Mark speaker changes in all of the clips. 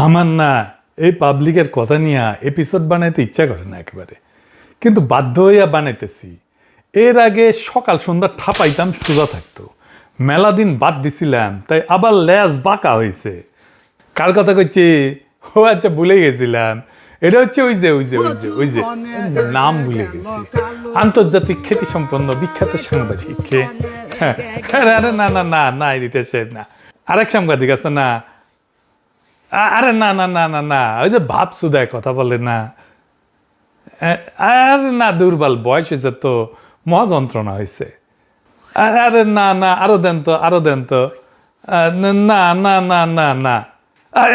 Speaker 1: আমার না এই পাবলিকের কথা নিয়ে এপিসোড বানাইতে ইচ্ছা করে না একেবারে, কিন্তু বাধ্য হইয়া বানাইতেছি। এর আগে সকাল সন্ধ্যা ঠাপাইতাম সোজা থাকতো, মেলা দিন বাদ দিছিলাম, তাই আবার ল্যাজ বাঁকা হয়েছে। কার কথা কইছি? ও আচ্ছা, ভুলে গেছিলাম। এটা হচ্ছে ওই যে নাম ভুলে গেছি। আন্তর্জাতিক খ্যাতি সম্পন্ন বিখ্যাত সাংবাদিক। আরে না না না না, দিতেছে না, আরেক সাংবাদিক আছে না, আরে না না না না না, ওই যে ভাব সুদায় কথা বলে না, আরে না, দুর্বল বয়স হয়েছে তো, মহা যন্ত্রণা হয়েছে। আরে না না, আরো দেন তো, না না না না না,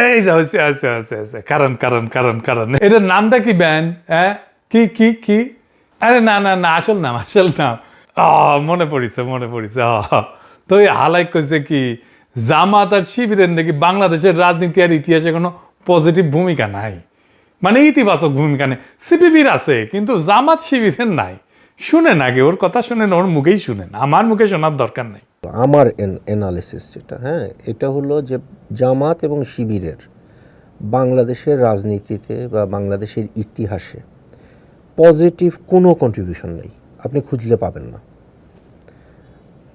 Speaker 1: এই যে হয়েছে কারণ এটার নামটা কি ব্যান? হ্যাঁ, কি? আরে না না না, আসল নাম মনে পড়িছে। তো এই হালাই কইছে কি, জামাত আর শিবিরের নাকি বাংলাদেশের রাজনীতি আর ইতিহাসে কোনো পজিটিভ ভূমিকা নাই, মানে ইতিবাচক ভূমিকা নেই। সিপিবির আছে কিন্তু জামাত শিবিরের নাই। শুনেন আগে ওর কথা, শুনেন, ওর মুখেই শুনেন, আমার মুখে শোনার দরকার নেই।
Speaker 2: আমার অ্যানালিসিস যেটা, এটা হলো যে জামাত এবং শিবিরের বাংলাদেশের রাজনীতিতে বা বাংলাদেশের ইতিহাসে পজিটিভ কোনো কন্ট্রিবিউশন নেই, আপনি খুঁজলে পাবেন না।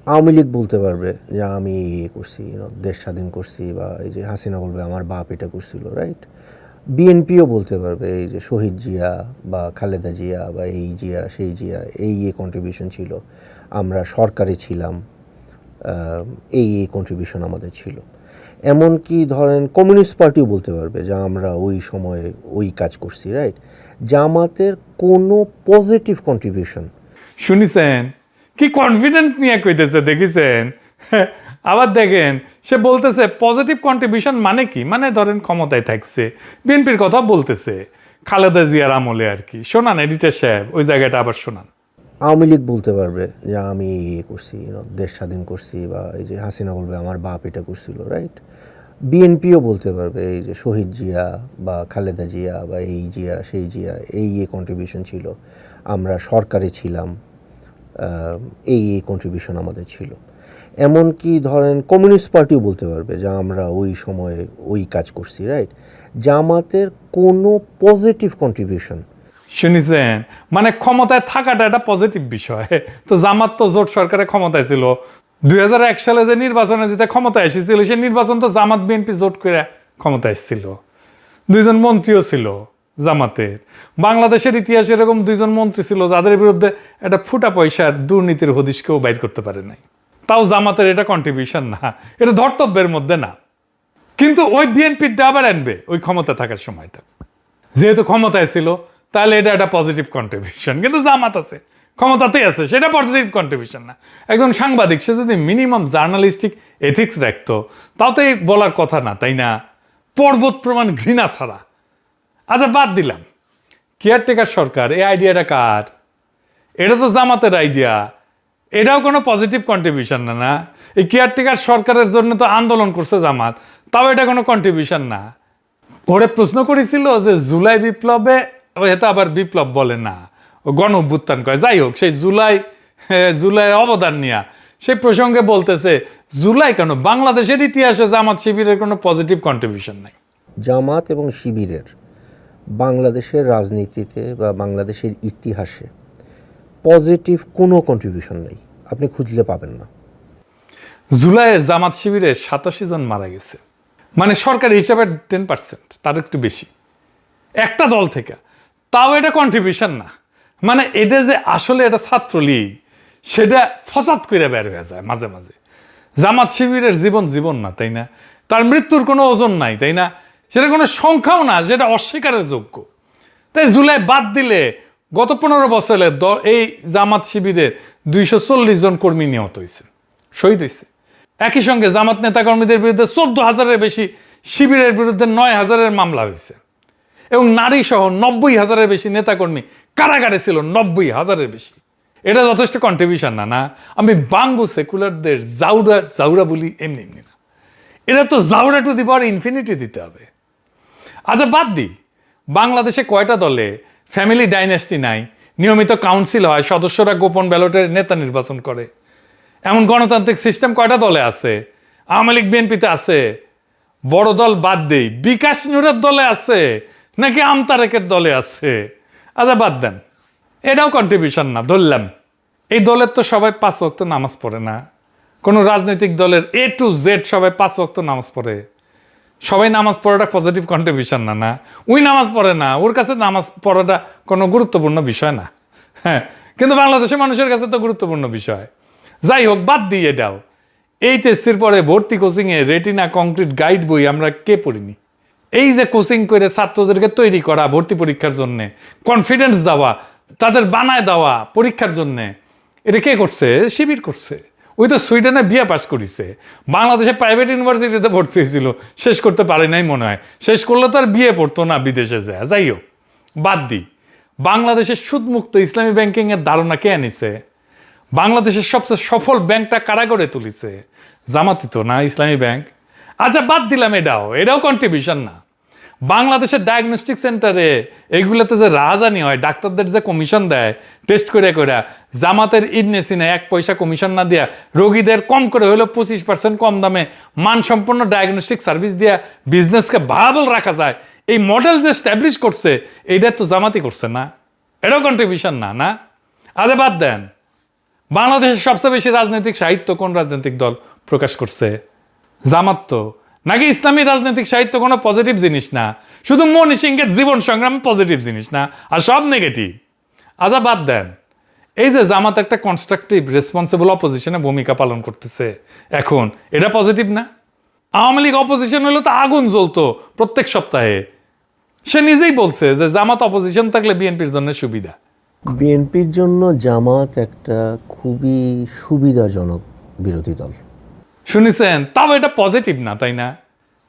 Speaker 2: আওয়ামী লীগ বলতে পারবে যে আমি করছি, দেশ স্বাধীন করছি, বা এই যে হাসিনা বলবে আমার বাপ এটা করছিল, রাইট? বিএনপিও বলতে পারবে এই যে শহীদ জিয়া বা খালেদা জিয়া বা এই জিয়া সেই জিয়া এই কন্ট্রিবিউশন ছিল, আমরা সরকারে ছিলাম, এই কন্ট্রিবিউশন আমাদের ছিল। এমনকি ধরেন কমিউনিস্ট পার্টিও বলতে পারবে যে আমরা ওই সময়ে ওই কাজ করছি, রাইট? জামাতের কোনো পজিটিভ কন্ট্রিবিউশন
Speaker 1: শুনিছেন কি কনফিডেন্স নিয়ে কইতেছে, দেখেছেন? আবার দেখেন, সে বলতেছে পজিটিভ কন্ট্রিবিউশন মানে কি, মানে ধরেন ক্ষমতায় থাকছে, বিএনপির কথা বলতেছে, খালেদা জিয়ার আমলে আর কি। শোনান এডিটর সাহেব, ওই জায়গাটা আবার শোনান।
Speaker 2: আওয়ামী লীগ বলতে পারবে যে আমি করছি, দেশ স্বাধীন করছি, বা এই যে হাসিনা বলবে আমার বাপ এটা করছিল, রাইট? বিএনপিও বলতে পারবে এই যে শহীদ জিয়া বা খালেদা জিয়া বা এই জিয়া সেই জিয়া এই কন্ট্রিবিউশন ছিল, আমরা সরকারে ছিলাম, এই কন্ট্রিবিউশন আমাদের ছিল। এমনকি ধরেন কমিউনিস্ট পার্টিও বলতে পারবে যে আমরা ওই সময়ে ওই কাজ করছি, রাইট? জামাতের কোনো পজিটিভ কন্ট্রিবিউশন।
Speaker 1: শুনিছেন, মানে ক্ষমতায় থাকাটা একটা পজিটিভ বিষয়। তো জামাত তো জোট সরকারে ক্ষমতায় ছিল, 2001 সালে যে নির্বাচনে যেটা ক্ষমতায় এসেছিল, সেই নির্বাচন তো জামাত বিএনপি জোট করে ক্ষমতায় এসেছিল। 2জন মন্ত্রীও ছিল জামাতের। বাংলাদেশের ইতিহাসে এরকম 2জন মন্ত্রী ছিল যাদের বিরুদ্ধে একটা ফুটা পয়সার দুর্নীতির হদিশ কেউ বাইর করতে পারে নাই। তাও জামাতের এটা কন্ট্রিবিউশন না, এটা ধর্তব্যের মধ্যে না। কিন্তু ওই বিএনপির আবার আনবে ওই ক্ষমতা থাকার সময়টা, যেহেতু ক্ষমতায় ছিল, তাহলে এটা একটা পজিটিভ কন্ট্রিবিউশন। কিন্তু জামাত আছে, ক্ষমতাতেই আছে, সেটা পজিটিভ কন্ট্রিবিউশন না। একজন সাংবাদিক সে যদি মিনিমাম জার্নালিস্টিক এথিক্স রাখতো, তাও তো বলার কথা না, তাই না? পর্বত প্রমাণ ঘৃণা ছাড়া। আচ্ছা, বাদ দিলাম কেয়ারটেকার সরকার, এই আইডিয়াটা কার? এটা তো জামাতের আইডিয়া, এটাও কোনো পজিটিভ কন্ট্রিবিউশন না। না, এই কেয়ারটেকার সরকারের জন্য তো আন্দোলন করছে জামাত, তাও এটা কোনো কন্ট্রিবিউশন না। ওরে প্রশ্ন করেছিল যে জুলাই বিপ্লবে, এটা আবার বিপ্লব বলে না, গণ অভ্যুত্থান কয়, যাই হোক, সেই জুলাইয়ের অবদান নিয়ে সেই প্রসঙ্গে বলতেছে, জুলাই কেন, বাংলাদেশের ইতিহাসে জামাত শিবিরের কোনো পজিটিভ কন্ট্রিবিউশন নাই।
Speaker 2: জামাত এবং শিবিরের বাংলাদেশের রাজনীতিতে বা বাংলাদেশের ইতিহাসে পজিটিভ কোনো কন্ট্রিবিউশন নেই, আপনি খুঁজলে পাবেন না।
Speaker 1: জুলাইয়ে জামাত শিবিরের 87 জন মারা গেছে, মানে সরকারি হিসাবে 10%, তার একটু বেশি, একটা দল থেকে। তাও এটা কন্ট্রিবিউশন না, মানে এটা যে আসলে এটা ছাত্রলীগ, সেটা ফসাদ করে বের হয়ে যায় মাঝে মাঝে। জামাত শিবিরের জীবন না, তাই না? তার মৃত্যুর কোনো ওজন নাই, তাই না? সেটা কোনো সংখ্যাও না, যেটা অস্বীকারের যোগ্য। তাই জুলাই বাদ দিলে গত 15 বছরে এই জামাত শিবিরের 240 জন কর্মী নিহত হয়েছে, শহীদ হয়েছে। একই সঙ্গে জামাত নেতাকর্মীদের বিরুদ্ধে 14,000-এর বেশি, শিবিরের বিরুদ্ধে 9,000-এর মামলা হয়েছে, এবং নারী সহ 90,000-এর বেশি নেতাকর্মী কারাগারে ছিল, 90,000-এর বেশি। এটা যথেষ্ট কন্ট্রিবিউশন না? না, আমি বাঙ্গু সেকুলারদের জাউরা বলি এমনি না, এটা তো জাউরা টু দি পাওয়ার ইনফিনিটি দিতে হবে। আচ্ছা, বাদ দিই, বাংলাদেশে কয়টা দলে ফ্যামিলি ডাইনেস্টি নাই, নিয়মিত কাউন্সিল হয়, সদস্যরা গোপন ব্যালটের নেতা নির্বাচন করে, এমন গণতান্ত্রিক সিস্টেম কয়টা দলে আছে? আওয়ামী লীগ বিএনপিতে আছে, বড় দল বাদ দেই, বিকাশ নূরের দলে আছে নাকি আমতারেকের দলে আছে? আচ্ছা বাদ দেন, এটাও কন্ট্রিবিউশন না ধরলাম। এই দলের তো সবাই 5 ওয়াক্ত নামাজ পড়ে না। কোনো রাজনৈতিক দলের A to Z সবাই 5 ওয়াক্ত নামাজ পড়ে। সবাই নামাজ পড়াটা পজিটিভ কন্ট্রিবিউশন না। না, ওই নামাজ পড়ে না, ওর কাছে নামাজ পড়াটা কোনো গুরুত্বপূর্ণ বিষয় না। হ্যাঁ, কিন্তু বাংলাদেশের মানুষের কাছে তো গুরুত্বপূর্ণ বিষয়। যাই হোক, বাদ দিয়ে এটাও। এইচএসসির পরে ভর্তি কোচিংয়ে রেটিনা কংক্রিট গাইড বই আমরা কে পড়িনি? এই যে কোচিং করে ছাত্রদেরকে তৈরি করা ভর্তি পরীক্ষার জন্যে, কনফিডেন্স দেওয়া, তাদের বানায় দেওয়া পরীক্ষার জন্যে, এটা কে করছে? শিবির করছে। ওই তো সুইডেনে বিয়ে পাস করেছে, বাংলাদেশে প্রাইভেট ইউনিভার্সিটিতে ভর্তি হয়েছিল, শেষ করতে পারে নাই মনে হয়। শেষ করলে তো আর বিয়ে পড়তো না বিদেশে যায়। যাই হোক, বাদ দিই। বাংলাদেশের সুদমুক্ত ইসলামী ব্যাংকিংয়ের ধারণা কে আনিছে? বাংলাদেশের সবচেয়ে সফল ব্যাংকটা কারা গড়ে তুলিছে? জামাতি তো না, ইসলামী ব্যাংক। আচ্ছা বাদ দিলাম, এটাও কন্ট্রিবিউশন না। বাংলাদেশের ডায়াগনস্টিক সেন্টারে এইগুলোতে যে রাহাজানি হয়, ডাক্তারদের যে কমিশন দেয় টেস্ট করে করে, জামাতের ইবনে সিনা 1 পয়সা কমিশন না দিয়া রোগীদের কম করে হলেও 25% কম দামে মানসম্পন্ন ডায়াগনস্টিক সার্ভিস দিয়া বিজনেসকে ভায়াবল রাখা যায়, এই মডেল যে স্ট্যাবলিশ করছে, এইটা তো জামাতি করছে না? এটাও কন্ট্রিবিউশন না? না, আচ্ছা বাদ দেন। বাংলাদেশের সবচেয়ে বেশি রাজনৈতিক সাহিত্য কোন রাজনৈতিক দল প্রকাশ করছে? জামাত তো। নাকি ইসলামী রাজনৈতিক সাহিত্য কোনো পজিটিভ জিনিস না? শুধু মনি সিংহের জীবন সংগ্রাম পজিটিভ জিনিস না, আর সব নেগেটিভ? আচ্ছা বাদ দেন। এই যে জামাত একটা কনস্ট্রাকটিভ রেসপন্সিবল অপোজিশনে ভূমিকা পালন করতেছে এখন, এটা পজিটিভ না? আওয়ামী লীগ অপোজিশন হলে তো আগুন জ্বলতো প্রত্যেক সপ্তাহে। সে নিজেই বলছে যে জামাত অপোজিশন থাকলে বিএনপির জন্য সুবিধা।
Speaker 2: বিএনপির জন্য জামাত একটা খুবই সুবিধাজনক বিরোধী দল।
Speaker 1: শুনেছেন? তাও এটা পজিটিভ না, তাই না?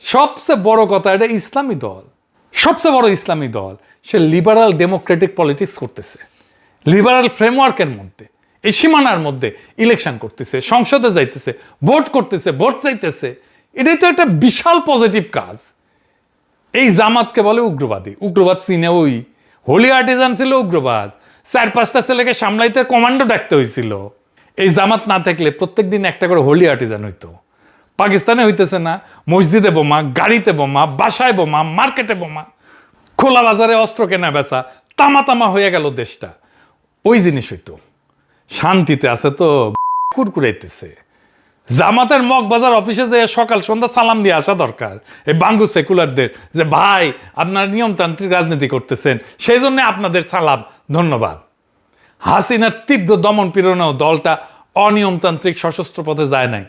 Speaker 1: সবচেয়ে বড় কথা, এটা ইসলামী দল, সবচেয়ে বড় ইসলামী দল। সে লিবারাল ডেমোক্রেটিক পলিটিক্স করতেছে, লিবারাল ফ্রেমওয়ার্কের মধ্যে, এই সীমানার মধ্যে ইলেকশন করতেছে, সংসদে যাইতেছে, ভোট করতেছে, ভোট চাইতেছে। এটাই তো একটা বিশাল পজিটিভ কাজ। এই জামাতকে বলে উগ্রবাদী। উগ্রবাদ চীনে ওই হোলি আর্টিজান ছিল উগ্রবাদ। 4-5টা ছেলেকে সামলাইতে কমান্ডো ডাকতে হয়েছিল। এই জামাত না থাকলে প্রত্যেকদিন একটা করে হোলি আর্টিজান হইতো। পাকিস্তানে হইতেছে না? মসজিদে বোমা, গাড়িতে বোমা, বাসায় বোমা, মার্কেটে বোমা, খোলা বাজারে অস্ত্র কেনা বেচা, তামা তামা হয়ে গেল দেশটা। ওই জিনিস হইতো। শান্তিতে আছে তো কুরকুরাইতেছে। জামাতের মগবাজার অফিসে যে সকাল সন্ধ্যা সালাম দিয়ে আসা দরকার এই বাঙ্গু সেকুলারদের, যে ভাই আপনারা নিয়মতান্ত্রিক রাজনীতি করতেছেন, সেই জন্য আপনাদের সালাম, ধন্যবাদ। হাসিনার তীব্র দমন পীড়নেও দলটা অনিয়মতান্ত্রিক সশস্ত্র পথে যায় নাই।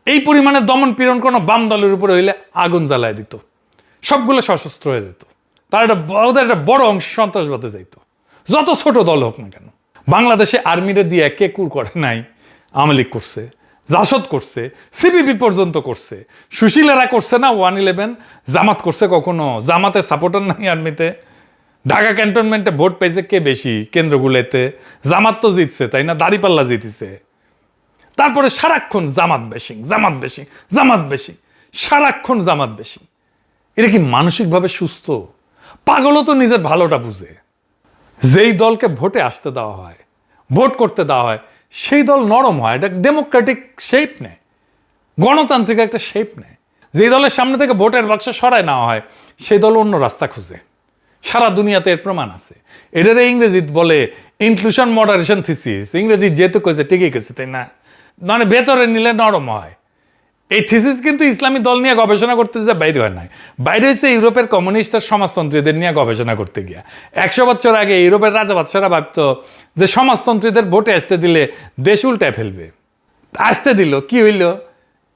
Speaker 1: এই পরিমাণে দমন পীড়ন কোনো বাম দলের উপরে হইলে আগুন জ্বালায় দিত, সবগুলো সশস্ত্র হয়ে যেত। তার ওদের একটা বড় অংশ সন্ত্রাসবাদে যাইত, যত ছোট দল হোক না কেন। বাংলাদেশে আর্মিরে দিয়ে কে কুর করে নাই? আওয়ামী লীগ করছে, জাসদ করছে, সিপিবি পর্যন্ত করছে, সুশীলেরা করছে না 111? জামাত করছে কখনো? জামাতের সাপোর্টার নাই আর্মিতে? ঢাকা ক্যান্টনমেন্টে ভোট পাইছে কে বেশি কেন্দ্রগুলোতে? জামাত তো জিতছে, তাই না? দাঁড়িপাল্লা জিতেছে। তারপরে সারাক্ষণ জামাত বেশি, জামাত বেশি, জামাত বেশি, সারাক্ষণ জামাত বেশি। এটা কি মানসিকভাবে সুস্থ? পাগলও তো নিজের ভালোটা বুঝে। যেই দলকে ভোটে আসতে দেওয়া হয়, ভোট করতে দেওয়া হয়, সেই দল নরম হয়, এটা ডেমোক্রেটিক শেপ নেয়, গণতান্ত্রিক একটা শেপ নেয়। যেই দলের সামনে থেকে ভোটের বাক্স সরায় নেওয়া হয়, সেই দল অন্য রাস্তা খুঁজে। সারা দুনিয়াতে এর প্রমাণ আছে। এটার ইংরেজিতে বলে ইনক্লুশন মডারেশন থিসিস। ইংরেজি যেহেতু কইছে ঠিকই কইছে, তাই না? মানে ভেতরে নিলে নরম হয়। এই থিসিস কিন্তু ইসলামী দল নিয়ে গবেষণা করতে যে বাইরে হয় নাই, বাইরে হচ্ছে ইউরোপের কমিউনিস্ট আর সমাজতন্ত্রীদের নিয়ে গবেষণা করতে গিয়া। 100 বছর আগে ইউরোপের রাজা বাদশারা ভাবত যে সমাজতন্ত্রীদের ভোটে আসতে দিলে দেশ উল্টায় ফেলবে। আসতে দিল, কি হইল?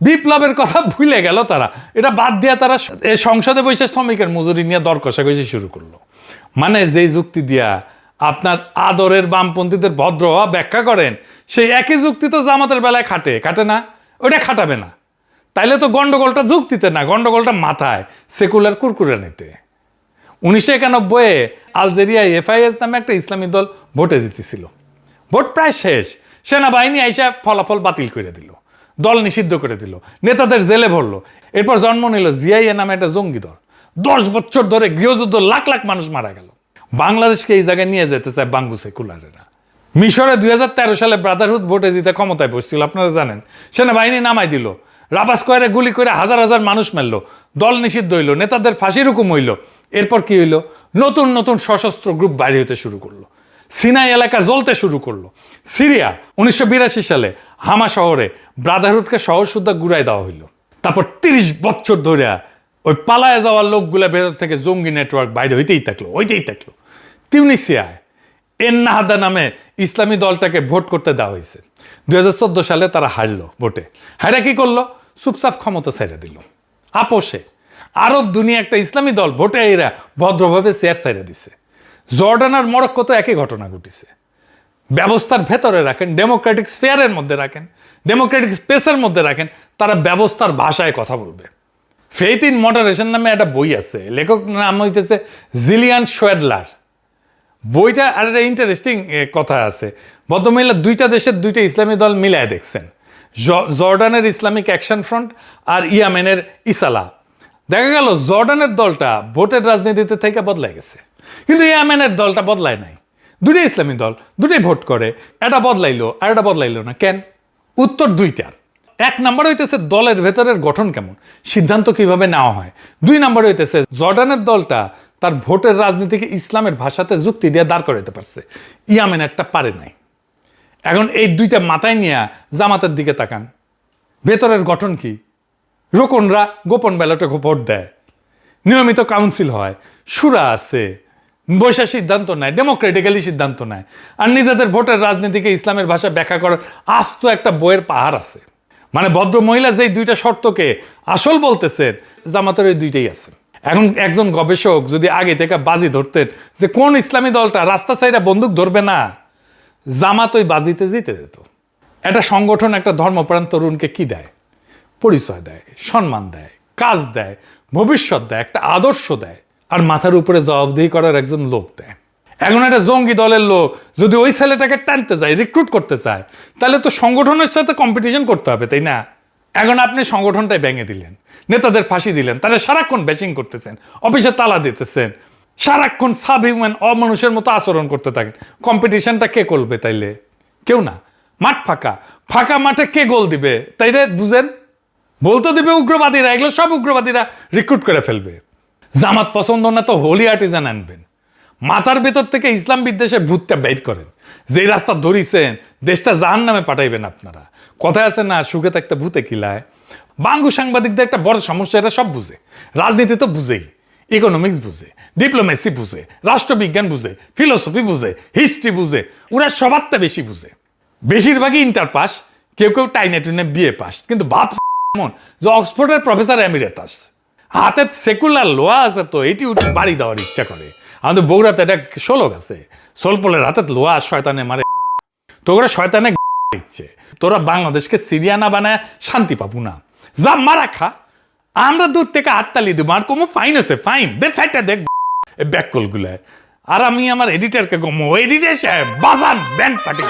Speaker 1: বিপ্লবের কথা ভুলে গেল তারা। এটা বাদ দিয়া তারা এই সংসদে বসে শ্রমিকের মজুরি নিয়ে দর কষাকষি শুরু করলো। মানে যেই যুক্তি দিয়া আপনার আদরের বামপন্থীদের ভদ্র হওয়া ব্যাখ্যা করেন, সেই একই যুক্তি তো জামাতের বেলায় খাটে না? ওটা খাটাবে না। তাইলে তো গন্ডগোলটা যুক্তিতে না, গন্ডগোলটা মাথায়, সেকুলার কুরকুরে নিতে। 1991-এ আলজেরিয়ায় FIS নামে একটা ইসলামী দল ভোটে জিতেছিল। ভোট প্রায় শেষ, সেনাবাহিনী আইসা ফলাফল বাতিল করে দিল, দল নিষিদ্ধ করে দিল, নেতাদের জেলে ভরলো। এরপর জন্ম নিল জিআইএ নামে একটা জঙ্গি দল। 10 বছর ধরে গৃহযুদ্ধ, লাখ লাখ মানুষ মারা গেল। বাংলাদেশকে এই জায়গায় নিয়ে যেতে চায় বাঙ্গু সেকুলারেরা। মিশরে 2013 সালে ব্রাদারহুড ভোটে জিতে ক্ষমতায় বসছিল, আপনারা জানেন। সেনাবাহিনী নামাই দিল, রাবা স্কোয়ারে গুলি করে হাজার হাজার মানুষ মারলো, দল নিষিদ্ধ হইলো, নেতাদের ফাঁসির হুকুম হইলো। এরপর কি হইলো? নতুন নতুন সশস্ত্র গ্রুপ বাইরে হতে শুরু করলো, সিনাই এলাকা জ্বলতে শুরু করলো। সিরিয়া 1982 সালে হামা শহরে ব্রাদারহুডকে শহর সুদ্ধা গুড়াই দেওয়া হইলো। তারপর 30 বছর ধরে ওই পালায় যাওয়ার লোকগুলা ভেতর থেকে জঙ্গি নেটওয়ার্ক বাইরে হইতেই থাকলো। তিউনিসিয়ায় এন্নাহাদা নামে ইসলামী দলটাকে ভোট করতে দেওয়া হয়েছে। 2014 সালে তারা হারলো ভোটে। হারা কি করলো? চুপচাপ ক্ষমতা ছেড়ে দিল। আপোষে আরব দুনিয়া একটা ইসলামী দল ভোটে এরা ভদ্রভাবে চেয়ার ছেড়ে দিছে। জর্ডান আর মরক্কো তো একই ঘটনা ঘটিছে। ব্যবস্থার ভেতরে রাখেন, ডেমোক্রেটিক স্ফেয়ারের মধ্যে রাখেন, ডেমোক্রেটিক স্পেসের মধ্যে রাখেন, তারা ব্যবস্থার ভাষায় কথা বলবে। ফেইথ ইন মডারেশন নামে একটা বই আছে, লেখক নাম হইতেছে জিলিয়ান শোয়েডলার। বইটা আর একটা ইন্টারেস্টিং কথা আছে। ভদ্রমহিলা দুইটা দেশের দুইটা ইসলামী দল মিলায় দেখছেন, জর্ডানের ইসলামিক অ্যাকশন ফ্রন্ট আর ইয়ামেনের ইসালা। দেখা গেল জর্ডানের দলটা ভোটের রাজনীতিতে থেকে বদলাই গেছে, কিন্তু ইয়ামেনের দলটা বদলায় নাই। দুইটা ইসলামী দল, দুটোই ভোট করে, এটা বদলাইলো আর এটা বদলাইলো না কেন? উত্তর দুইটা। এক নম্বর হইতেছে দলের ভেতরের গঠন কেমন, সিদ্ধান্ত কিভাবে নেওয়া হয়। 2 নম্বর হইতেছে জর্ডানের দলটা তার ভোটের রাজনীতিকে ইসলামের ভাষাতে যুক্তি দিয়ে দাঁড় করাইতে পারছে, ইয়ামেনেরটা পারে নাই। এখন এই দুইটা মাথায় নিয়ে জামাতের দিকে তাকান, ভেতরের গঠন কি? রোকনরা গোপন ব্যালটে ভোট দেয়, নিয়মিত কাউন্সিল হয়, সুরা আছে, বৈশা সিদ্ধান্ত নেয়, ডেমোক্রেটিক্যালি সিদ্ধান্ত নেয়, আর নিজেদের ভোটের রাজনীতিকে ইসলামের ভাষা ব্যাখ্যা করার আস্ত একটা বইয়ের পাহাড় আছে। মানে ভদ্র মহিলা যেই দুইটা শর্তকে আসল বলতেছেন, জামাতের ওই দুইটাই আছে। এখন একজন গবেষক যদি আগে থেকে বাজি ধরতেন যে কোন ইসলামী দলটা রাস্তা সাইডে বন্দুক ধরবে না, জামাত ওই বাজিতে জিতে যেত। একটা সংগঠন একটা ধর্মপ্রাণ তরুণকে কি দেয়? পরিচয় দেয়, সম্মান দেয়, কাজ দেয়, ভবিষ্যৎ দেয়, একটা আদর্শ দেয়, আর মাথার উপরে জবাবদিহি করার একজন লোক দেয়। এখন একটা জঙ্গি দলের লোক যদি ওই ছেলেটাকে টানতে যায়, রিক্রুট করতে চায়, তাহলে তো সংগঠনের সাথে কম্পিটিশন করতে হবে, তাই না? এখন আপনি সংগঠনটাই ভেঙে দিলেন, নেতাদের ফাঁসি দিলেন, তাদের সারাক্ষণ ব্যাচিং করতেছেন, অফিসে তালা দিতেছেন, সারাক্ষণ সাব হিউম্যান অমানুষের মতো আচরণ করতে থাকেন। কম্পিটিশনটা কে করবে তাইলে? কেউ না। মাঠ ফাঁকা, ফাঁকা মাঠে কে গোল দিবে তাইলে বুঝেন? বলতে দিবে উগ্রবাদীরা, এগুলো সব উগ্রবাদীরা রিক্রুট করে ফেলবে। জামাত পছন্দ না তো হোলি আর্টিজান আনবেন, মাথার ভেতর থেকে ইসলাম বিদ্বেষের ভূতটা বের করেন। যেই রাস্তা ধরিছেন দেশটা জাহান নামে পাঠাইবেন আপনারা। কথায় আছে না, সুখে থাকতে ভূতে কিলায়। বাঙ্গু সাংবাদিকদের একটা বড় সমস্যা, এরা সব বুঝে, রাজনীতি তো বুঝেই, ইকোনমিক্স বুঝে, ডিপ্লোমেসি বুঝে, রাষ্ট্রবিজ্ঞান বুঝে, ফিলোসফি বুঝে, হিস্ট্রি বুঝে, ওরা সবারটা বেশি বুঝে। বেশিরভাগই ইন্টার পাস, কেউ কেউ টাইনে টুইনে বিএ পাস, কিন্তু ভাব এমন যে অক্সফোর্ডের প্রফেসর এমিরেটাস। হাতে সেকুলার লোহা আছে তো এটি উঠে বাড়ি দেওয়ার ইচ্ছা করে। আমাদের বগুড়াতে একটা শোলক আছে, সোলপলের হাতে লোহা, শয়তানে মারে। তোরা শয়তানে ইচ্ছে, তোরা বাংলাদেশকে সিরিয়া না বানায় শান্তি পাবো না, যা মারা খা। আমরা দূর থেকে হাততালি দেবো, আর কমো ফাইন আছে, ফাইন দে, ফাইটা দেখ ব্যাককল গুলায়। আর আমি আমার এডিটারকে কমো, এডিটার সাহেব বাজান ব্যান্ড পার্টি।